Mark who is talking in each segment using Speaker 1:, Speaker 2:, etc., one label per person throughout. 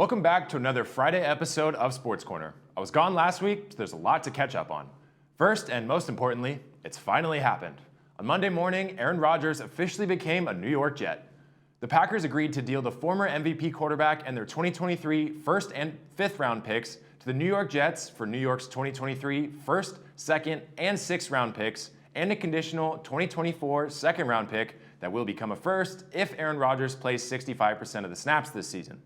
Speaker 1: Welcome back to another Friday episode of Sports Corner. I was gone last week, so there's a lot to catch up on. First, and most importantly, it's finally happened. On Monday morning, Aaron Rodgers officially became a New York Jet. The Packers agreed to deal the former MVP quarterback and their 2023 first and fifth round picks to the New York Jets for New York's 2023 first, second, and sixth round picks, and a conditional 2024 second round pick that will become a first if Aaron Rodgers plays 65% of the snaps this season.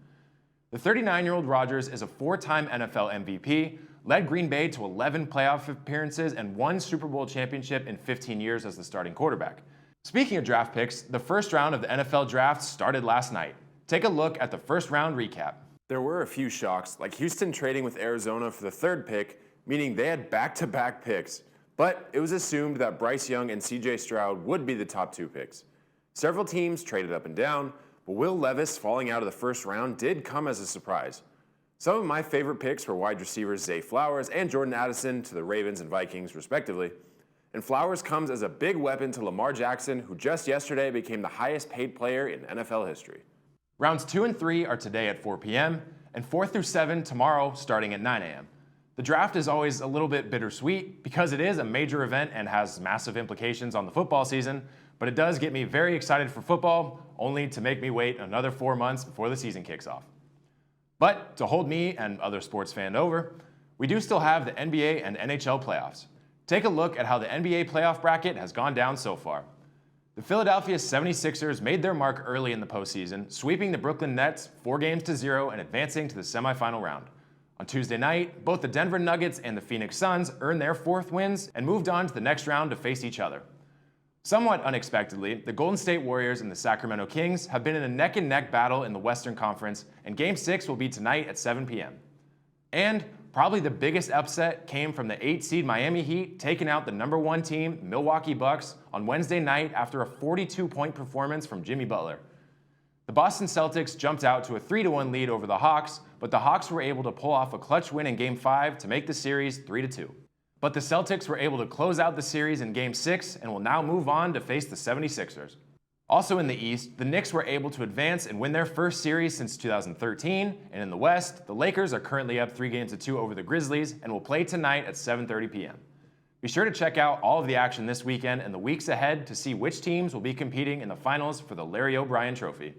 Speaker 1: The 39-year-old Rodgers is a four-time NFL MVP, led Green Bay to 11 playoff appearances, and one Super Bowl championship in 15 years as the starting quarterback. Speaking of draft picks, the first round of the NFL draft started last night. Take a look at the first round recap.
Speaker 2: There were a few shocks, like Houston trading with Arizona for the third pick, meaning they had back-to-back picks. But it was assumed that Bryce Young and CJ Stroud would be the top two picks. Several teams traded up and down, but Will Levis falling out of the first round did come as a surprise. Some of my favorite picks were wide receivers Zay Flowers and Jordan Addison to the Ravens and Vikings, respectively. And Flowers comes as a big weapon to Lamar Jackson, who just yesterday became the highest paid player in NFL history.
Speaker 1: Rounds 2 and 3 are today at 4 p.m., and 4 through 7 tomorrow starting at 9 a.m. The draft is always a little bit bittersweet because it is a major event and has massive implications on the football season, but it does get me very excited for football, only to make me wait another 4 months before the season kicks off. But to hold me and other sports fans over, we do still have the NBA and NHL playoffs. Take a look at how the NBA playoff bracket has gone down so far. The Philadelphia 76ers made their mark early in the postseason, sweeping the Brooklyn Nets 4-0 and advancing to the semifinal round. On Tuesday night, both the Denver Nuggets and the Phoenix Suns earned their fourth wins and moved on to the next round to face each other. Somewhat unexpectedly, the Golden State Warriors and the Sacramento Kings have been in a neck-and-neck battle in the Western Conference, and Game 6 will be tonight at 7 p.m. And probably the biggest upset came from the 8-seed Miami Heat taking out the number 1 team, Milwaukee Bucks, on Wednesday night after a 42-point performance from Jimmy Butler. The Boston Celtics jumped out to a 3-1 lead over the Hawks, but the Hawks were able to pull off a clutch win in Game 5 to make the series 3-2. But the Celtics were able to close out the series in Game 6 and will now move on to face the 76ers. Also in the East, the Knicks were able to advance and win their first series since 2013, and in the West, the Lakers are currently up 3-2 over the Grizzlies and will play tonight at 7:30 p.m. Be sure to check out all of the action this weekend and the weeks ahead to see which teams will be competing in the finals for the Larry O'Brien Trophy.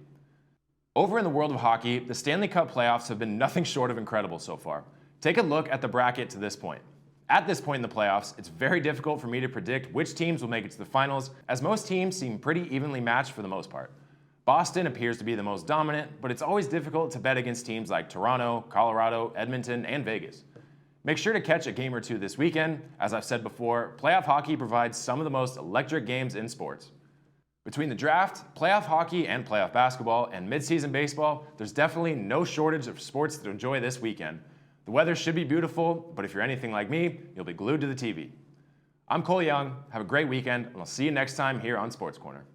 Speaker 1: Over in the world of hockey, the Stanley Cup playoffs have been nothing short of incredible so far. Take a look at the bracket to this point. At this point in the playoffs, it's very difficult for me to predict which teams will make it to the finals, as most teams seem pretty evenly matched for the most part. Boston appears to be the most dominant, but it's always difficult to bet against teams like Toronto, Colorado, Edmonton, and Vegas. Make sure to catch a game or two this weekend. As I've said before, playoff hockey provides some of the most electric games in sports. Between the draft, playoff hockey and playoff basketball, and midseason baseball, there's definitely no shortage of sports to enjoy this weekend. The weather should be beautiful, but if you're anything like me, you'll be glued to the TV. I'm Cole Young. Have a great weekend, and I'll see you next time here on Sports Corner.